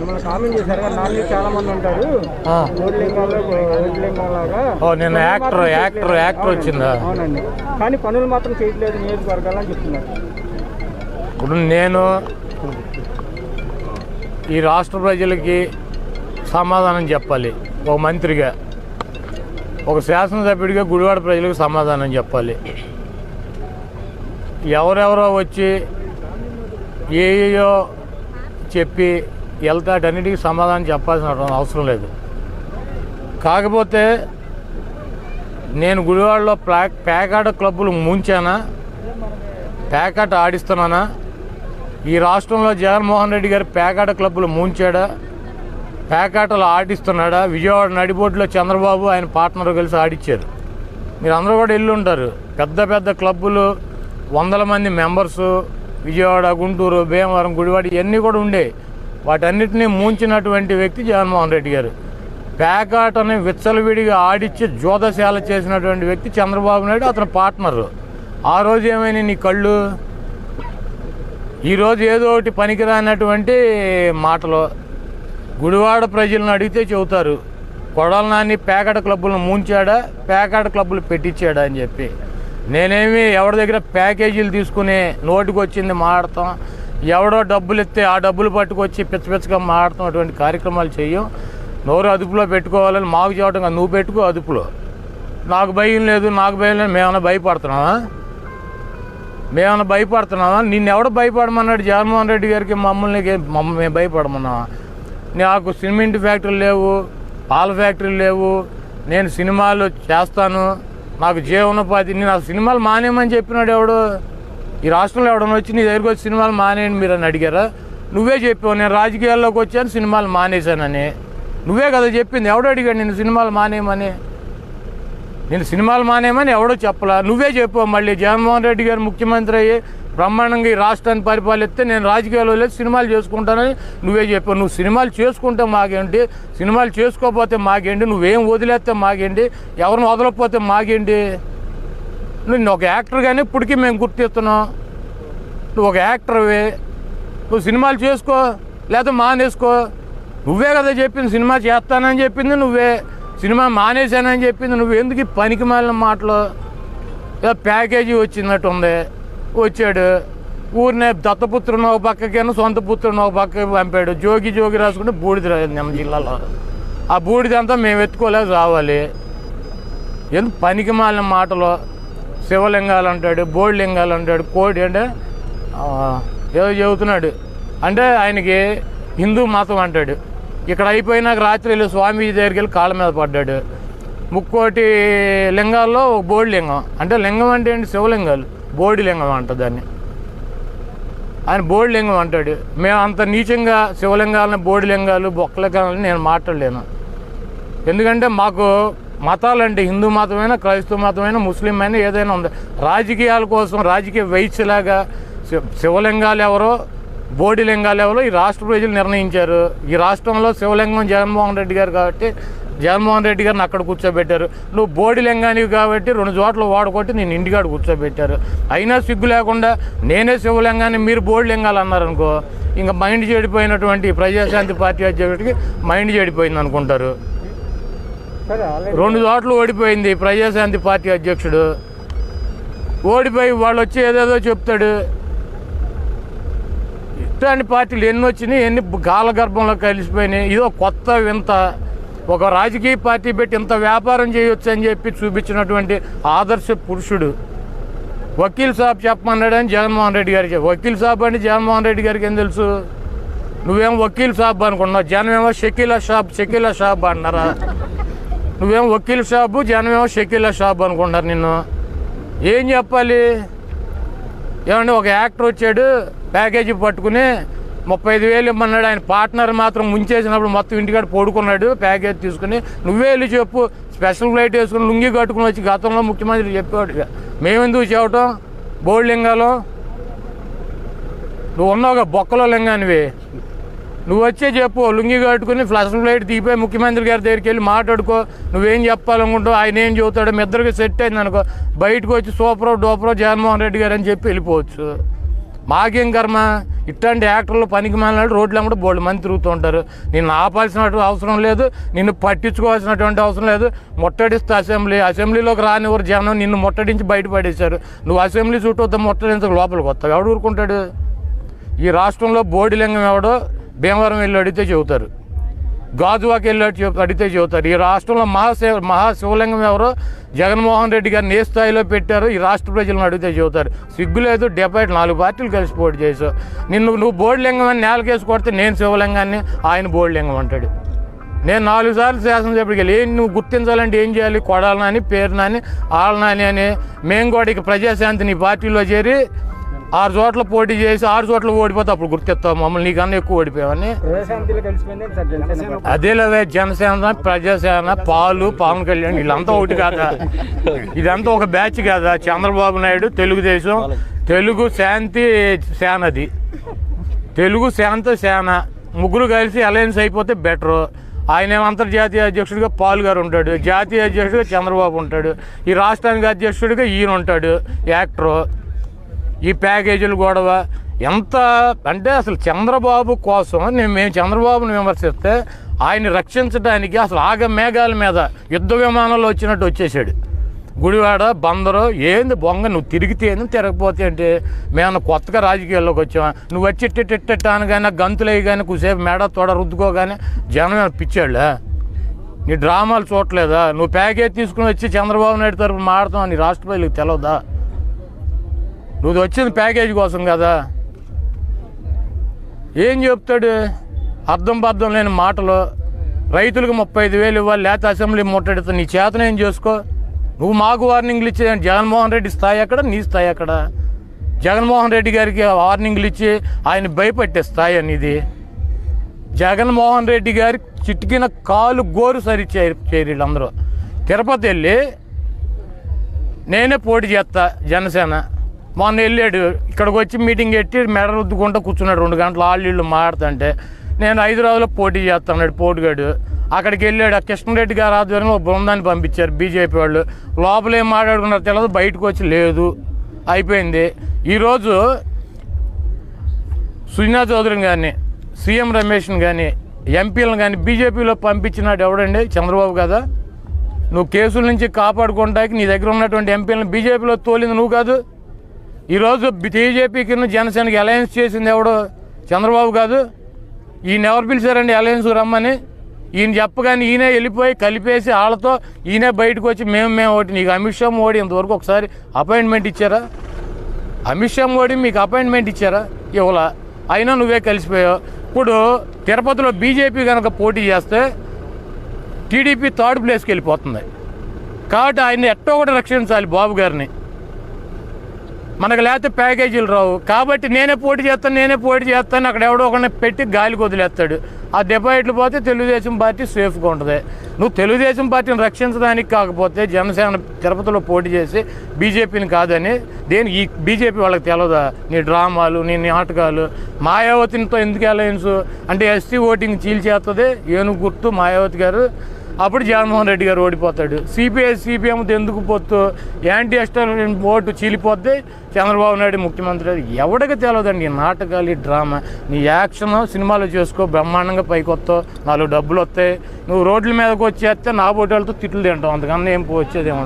మిమ్మల్ని కామెంట్ చేశారు కదా, నాలుగు చాలా మంది ఉంటారు నేను యాక్టర్ వచ్చిందా? అవునండి, కానీ పనులు మాత్రం చేయట్లేదు నియోజకవర్గాలని చెప్తున్నారు. ఇప్పుడు నేను ఈ రాష్ట్ర ప్రజలకి సమాధానం చెప్పాలి, ఒక మంత్రిగా, ఒక శాసనసభ్యుడిగా గుడివాడ ప్రజలకు సమాధానం చెప్పాలి. ఎవరెవరో వచ్చి ఏయో చెప్పి వెళ్తాటన్నిటికీ సమాధానం చెప్పాల్సిన అవసరం లేదు. కాకపోతే నేను గుడివాడలో పేకాట క్లబ్బులు ముంచానా, పేకాట ఆడిస్తున్నానా? ఈ రాష్ట్రంలో జగన్మోహన్ రెడ్డి గారు పేకాట క్లబ్బులు ముంచాడా, పేకాటలు ఆడిస్తున్నాడా? విజయవాడ నడిబొడ్డులో చంద్రబాబు ఆయన పార్ట్నర్ కలిసి ఆడిచ్చారు. మీరు అందరూ కూడా వెళ్ళి ఉంటారు. పెద్ద పెద్ద క్లబ్బులు, 100 మంది మెంబర్సు, విజయవాడ, గుంటూరు, భీమవరం, గుడివాడ ఇవన్నీ కూడా ఉండే. వాటన్నిటినీ ముంచినటువంటి వ్యక్తి జగన్మోహన్ రెడ్డి గారు. పేకాటని విచ్చలవిడిగా ఆడిచ్చి జోదశాల చేసినటువంటి వ్యక్తి చంద్రబాబు నాయుడు, అతని పార్ట్నరు. ఆ రోజు ఏమైనా నీ కళ్ళు? ఈరోజు ఏదో ఒకటి పనికిరానటువంటి మాటలు గుడివాడ ప్రజలను అడిగితే చెబుతారు, కొడాల నాని పేకాట క్లబ్బులను ముంచాడా, పేకాట క్లబ్బులు పెట్టించాడా అని చెప్పి. నేనేమి ఎవరి దగ్గర ప్యాకేజీలు తీసుకుని నోటికి వచ్చింది మాడతాం, ఎవడో డబ్బులు ఇస్తే ఆ డబ్బులు పట్టుకొచ్చి పిచ్చపిచ్చగా మాడతాం, అటువంటి కార్యక్రమాలు చెయ్యం. నోరు అదుపులో పెట్టుకోవాలని మాకు చెప్పడం కాదు, నువ్వు పెట్టుకో అదుపులో. నాకు భయం లేదు, నాకు భయం లేదు. మేమన్నా భయపడుతున్నావా? నిన్నెవడో భయపడమన్నాడు జగన్మోహన్ రెడ్డి గారికి? మేము భయపడమన్నావా? నాకు సిమెంట్ ఫ్యాక్టరీలు లేవు, పాల ఫ్యాక్టరీలు లేవు, నేను సినిమాలు చేస్తాను, నాకు జీవనోపాధి. నాకు సినిమాలు మానేయమని చెప్పినాడు ఎవడు? ఈ రాష్ట్రంలో ఎవడన్నా వచ్చి నీ దగ్గరికి వచ్చి సినిమాలు మానేయండి మీరు అని అడిగారా? నువ్వే చెప్పావు నేను రాజకీయాల్లోకి వచ్చాను సినిమాలు మానేశానని. నువ్వే కదా చెప్పింది. ఎవడో అడిగాడు నేను సినిమాలు మానేయమని? నేను సినిమాలు మానేయమని ఎవడో చెప్పలా, నువ్వే చెప్పావు. మళ్ళీ జగన్మోహన్ రెడ్డి గారు ముఖ్యమంత్రి అయ్యి బ్రహ్మాండంగా ఈ రాష్ట్రాన్ని పరిపాలిస్తే నేను రాజకీయాల్లో లేదు సినిమాలు చేసుకుంటానని నువ్వే చెప్పావు. నువ్వు సినిమాలు చేసుకుంటే మాకేంటి, సినిమాలు చేసుకోకపోతే మాకేంటి, నువ్వేం వదిలేస్తే మాకేంటి, ఎవరిని వదలకపోతే మాకేంటి? నువ్వు ఒక యాక్టర్గానే ఇప్పటికీ మేము గుర్తిస్తున్నాం. నువ్వు ఒక యాక్టర్వే, నువ్వు సినిమాలు చేసుకో లేకపోతే మానేసుకో. నువ్వే కదా చెప్పింది సినిమా చేస్తానని చెప్పింది నువ్వే, సినిమా మానేశానని చెప్పింది నువ్వు. ఎందుకు పనికి మాలిన మాటలు? ఏదో ప్యాకేజీ వచ్చినట్టు ఉంది, వచ్చాడు ఊరినే దత్తపుత్రుని ఒక పక్కకేనో సొంత పుత్రుని ఒక పక్కకి పంపాడు. జోగి రాసుకుంటే బూడిద ನಮ್ಮ జిల్లాలో. ఆ బూడిదంతా మేము ఎత్తుకోలేక రావాలి. ఎందుకు పనికి మాలిన మాటలు? శివలింగాలు అంటాడు, బోడి లింగాలు అంటాడు, కోడి అంటే ఏదో చెబుతున్నాడు. అంటే ఆయనకి హిందూ మతం అంటాడు. ఇక్కడ అయిపోయినాక రాత్రి వెళ్ళి స్వామీజీ దగ్గరికి వెళ్ళి కాళ్ళ మీద పడ్డాడు. 30 లింగాల్లో ఒక బోడి లింగం. అంటే లింగం అంటే ఏంటి? శివలింగాలు, బోడి లింగం అంట దాన్ని. ఆయన బోడి లింగం అంటాడు. మేము అంత నీచంగా శివలింగాలని, బోడి లింగాలు, బొక్కలింగాలని నేను మాట్లాడలేను. ఎందుకంటే మాకు మతాలంటే హిందూ మతమైనా, క్రైస్తవ మతమైనా, ముస్లిం అయినా ఏదైనా ఉంది. రాజకీయాల కోసం రాజకీయ వైశ్యలాగా శివలింగాలు ఎవరో, బోడి లింగాలు ఎవరో ఈ రాష్ట్ర ప్రజలు నిర్ణయించారు. ఈ రాష్ట్రంలో శివలింగం జగన్మోహన్ రెడ్డి గారు కాబట్టి జగన్మోహన్ రెడ్డి గారిని అక్కడ కూర్చోబెట్టారు. నువ్వు బోడి లింగానివి కాబట్టి 2 చోట్ల వాడుకొట్టి నేను ఇంటికాడ కూర్చోబెట్టారు. అయినా సిగ్గు లేకుండా నేనే శివలింగాన్ని మీరు బోడి లింగాలు అన్నారనుకో, ఇంకా మైండ్ చెడిపోయినటువంటి ప్రజాశాంతి పార్టీ అధ్యక్షుడికి మైండ్ చెడిపోయింది అనుకుంటారు. 2 చోట్ల ఓడిపోయింది ప్రజాశాంతి పార్టీ అధ్యక్షుడు. ఓడిపోయి వాళ్ళు వచ్చి ఏదేదో చెప్తాడు. ఇట్లాంటి పార్టీలు ఎన్ని వచ్చినాయి, ఎన్ని కాలగర్భంలో కలిసిపోయినాయి. ఇదో కొత్త వింత. ఒక రాజకీయ పార్టీ పెట్టి ఇంత వ్యాపారం చేయొచ్చు అని చెప్పి చూపించినటువంటి ఆదర్శ పురుషుడు. వకీల్ సాబ్ చెప్పమన్నాడని జగన్మోహన్ రెడ్డి గారికి. వకీల్ సాబ్ అంటే జగన్మోహన్ రెడ్డి గారికి ఏం తెలుసు? నువ్వేం వకీల్ సాబ్ అనుకున్నావు, జనమేమో షకీలా షాబ్ అన్నారా? నువ్వేమో వకీల్ షాబు, జనమేమో షకీలా షాబ్ అనుకుంటారు నిన్ను. ఏం చెప్పాలి? ఏమంటే ఒక యాక్టర్ వచ్చాడు ప్యాకేజీ పట్టుకుని 35,000 ఇమ్మన్నాడు. ఆయన పార్ట్నర్ మాత్రం ముంచేసినప్పుడు మొత్తం ఇంటికాడ పడుకున్నాడు ప్యాకేజ్ తీసుకుని. నువ్వే వెళ్ళి చెప్పు, స్పెషల్ ఫ్లైట్ వేసుకుని లుంగి కట్టుకుని వచ్చి గతంలో ముఖ్యమంత్రి చెప్పేవాడు. మేమెందుకు చెప్పటం? బోడి లింగాలు నువ్వు ఉన్నావుగా, బొక్కలో లింగానివి. నువ్వు వచ్చే చెప్పు, లుంగి కట్టుకుని స్పెషల్ ఫ్లైట్ దిగిపోయి ముఖ్యమంత్రి గారి దగ్గరికి వెళ్ళి మాట్లాడుకో. నువ్వేం చెప్పాలనుకుంటావు, ఆయన ఏం చెబుతాడో మీ ఇద్దరికి సెట్ అయింది అనుకో, బయటకు వచ్చి సూపరో డోపరో జగన్మోహన్ రెడ్డి గారు అని చెప్పి వెళ్ళిపోవచ్చు. మాకేం కర్మ? ఇట్లాంటి యాక్టర్లు పనికి మాలినాడు రోడ్లు కూడా బోల్డ్ మంది తిరుగుతూ ఉంటారు. నిన్ను ఆపాల్సిన అవసరం లేదు, నిన్ను పట్టించుకోవాల్సినటువంటి అవసరం లేదు. ముట్టడిస్తే అసెంబ్లీలోకి రానివారు జనం, నిన్ను ముట్టడించి బయటపడేశారు. నువ్వు అసెంబ్లీ చుట్టూ వద్ద ముట్టడించక లోపలికి వస్తావు. ఎవడు ఊరుకుంటాడు? ఈ రాష్ట్రంలో బోడిలింగం ఎవడో భీమవరం వెళ్ళి అడిగితే చెబుతారు, గాజువాకి వెళ్ళి అడిగితే చెబుతారు. ఈ రాష్ట్రంలో మహాశివలింగం ఎవరో జగన్మోహన్ రెడ్డి గారిని ఏ స్థాయిలో పెట్టారో ఈ రాష్ట్ర ప్రజలను అడిగితే చెబుతారు. సిగ్గులేదు, 4 పార్టీలు కలిసి పోటీ చేసావు. నువ్వు బోడిలింగం అని నేలకేసి కొడితే నేను శివలింగాన్ని, ఆయన బోడిలింగం అంటాడు. నేను 4 సార్లు శాసనసభ్యుడికి వెళ్ళి నువ్వు గుర్తించాలంటే ఏం చేయాలి? కొడాలని, పేరునాని, ఆళ్ళనాని అని. మేము కూడా ఇక ప్రజాశాంతి నీ పార్టీలో చేరి 6 చోట్ల పోటీ చేసి 6 చోట్ల ఓడిపోతే అప్పుడు గుర్తిస్తావు మమ్మల్ని, నీకన్నా ఎక్కువ ఓడిపోయావని. అదేలేవే జనసేన, ప్రజాసేన, పవన్ కళ్యాణ్ వీళ్ళంతా ఒకటి కాదా? ఇదంతా ఒక బ్యాచ్ కాదా? చంద్రబాబు నాయుడు, తెలుగుదేశం, తెలుగు శాంతి సేనది, తెలుగు శాంతి సేన ముగ్గురు కలిసి అలయన్స్ అయిపోతే బెటరు. ఆయన అంతర్జాతీయ అధ్యక్షుడిగా పాల్ గారు ఉంటాడు, జాతీయ అధ్యక్షుడిగా చంద్రబాబు ఉంటాడు, ఈ రాష్ట్రానికి అధ్యక్షుడిగా ఈయన ఉంటాడు యాక్టరు. ఈ ప్యాకేజీలు గొడవ ఎంత అంటే అసలు చంద్రబాబు కోసం మేము చంద్రబాబుని విమర్శిస్తే ఆయన్ని రక్షించడానికి అసలు మేఘాల మీద యుద్ధ విమానంలో వచ్చినట్టు వచ్చేసాడు. గుడివాడ బందరు ఏంది బొంగ, నువ్వు తిరిగితే ఏంది తిరగపోతే అంటే మేము కొత్తగా రాజకీయాల్లోకి వచ్చామా? నువ్వు వచ్చి ఇట్టని కానీ గంతులయ్యి కానీ కుసేపు మేడ తోడ రుద్దుకోగానే జనం పిచ్చాళ్ళా? నీ డ్రామాలు చూడలేదా? నువ్వు ప్యాకేజ్ తీసుకుని వచ్చి చంద్రబాబు నాయుడు తరఫున మాడతావు నీ రాష్ట్ర ప్రజలకు తెలవదా? నువ్వు వచ్చింది ప్యాకేజీ కోసం కదా. ఏం చెప్తాడు? అర్థం పర్థం లేని మాటలు. రైతులకు 35,000 ఇవ్వాలి, లేకపోతే అసెంబ్లీ ముట్టడితే నీ చేతన ఏం చేసుకో. నువ్వు మాకు వార్నింగ్లు ఇచ్చే జగన్మోహన్ రెడ్డి స్థాయి ఎక్కడ, నీ స్థాయి ఎక్కడ? జగన్మోహన్ రెడ్డి గారికి వార్నింగ్లు ఇచ్చి ఆయన భయపెట్టే స్థాయి అనేది. జగన్మోహన్ రెడ్డి గారి చిటికిన కాలు గోరు సరి చేయరు వీళ్ళందరూ. తిరుపతి వెళ్ళి నేనే పోటీ చేస్తా జనసేన మొన్న వెళ్ళాడు, ఇక్కడికి వచ్చి మీటింగ్ పెట్టి మెడ రుద్దుకుంటూ కూర్చున్నాడు 2 గంటలు ఆళ్ళు మాడుతుంటే. నేను హైదరాబాద్లో పోటీ చేస్తున్నాడు పోటుగాడు. అక్కడికి వెళ్ళాడు, ఆ కృష్ణారెడ్డి గారు ఆధ్వర్యంలో ఒక బృందాన్ని పంపించారు బీజేపీ వాళ్ళు. లోపల ఏం మాట్లాడుకున్నారో తెలియదు, బయటకు వచ్చి లేదు, అయిపోయింది. ఈరోజు సుజనా చౌదరిని కానీ, సీఎం రమేష్ని కానీ, ఎంపీలను కానీ బీజేపీలో పంపించినాడు ఎవడండి? చంద్రబాబు కదా. నువ్వు కేసుల నుంచి కాపాడుకోవడానికి నీ దగ్గర ఉన్నటువంటి ఎంపీలను బీజేపీలో తోలింది నువ్వు కాదు. ఈరోజు బీజేపీకి జనసేనకి అలయన్స్ చేసింది ఎవడు? చంద్రబాబు కాదు. ఈయన ఎవరు పిలిచారండి అలయన్స్ రమ్మని? ఈయన చెప్పగానే ఈయనే వెళ్ళిపోయి కలిపేసి వాళ్ళతో ఈయనే బయటకు వచ్చి మేము ఒకటి. నీకు అమిత్ షా మోడీ ఇంతవరకు ఒకసారి అపాయింట్మెంట్ ఇచ్చారా? అమిత్ షా మోడీ మీకు అపాయింట్మెంట్ ఇచ్చారా? ఇవ్వలా. అయినా నువ్వే కలిసిపోయావు. ఇప్పుడు తిరుపతిలో బీజేపీ కనుక పోటీ చేస్తే టీడీపీ 3rd ప్లేస్కి వెళ్ళిపోతుంది. కాబట్టి ఆయన్ని ఎట్టో ఒకటి రక్షించాలి బాబు గారిని. మనకు లేకపోతే ప్యాకేజీలు రావు. కాబట్టి నేనే పోటీ చేస్తాను అక్కడ ఎవడో ఒకరిని పెట్టి గాలికి వదిలేస్తాడు. ఆ డిపాజిట్లు పోతే తెలుగుదేశం పార్టీ సేఫ్గా ఉంటుంది. నువ్వు తెలుగుదేశం పార్టీని రక్షించడానికి కాకపోతే జనసేన తిరుపతిలో పోటీ చేసి బీజేపీని కాదని ఈ బీజేపీ వాళ్ళకి తెలవదా? నీ డ్రామాలు, నీ నాటకాలు. మాయావతితో ఎందుకు అలయన్స్ అంటే ఎస్సీ ఓటింగ్ చీల్చేస్తుంది ఏనుగు గుర్తు మాయావతి గారు. అప్పుడు జగన్మోహన్ రెడ్డి గారు ఓడిపోతాడు. సిపిఎంతో ఎందుకు పొత్తు? యాంటీ ఎస్టల్ ఓటు చీలిపోద్ది, చంద్రబాబు నాయుడు ముఖ్యమంత్రి. ఎవడికి తెలియదండి ఈ నాటకాలు, ఈ డ్రామా. నీ యాక్షన్ సినిమాలు చేసుకో, బ్రహ్మాండంగా పైకి వస్తావు, 4 డబ్బులు వస్తాయి. నువ్వు రోడ్ల మీదకి వచ్చేస్తే నా బోటాలతో తిట్లు తింటావు, అంతకన్నా ఏం వచ్చేది ఏమో.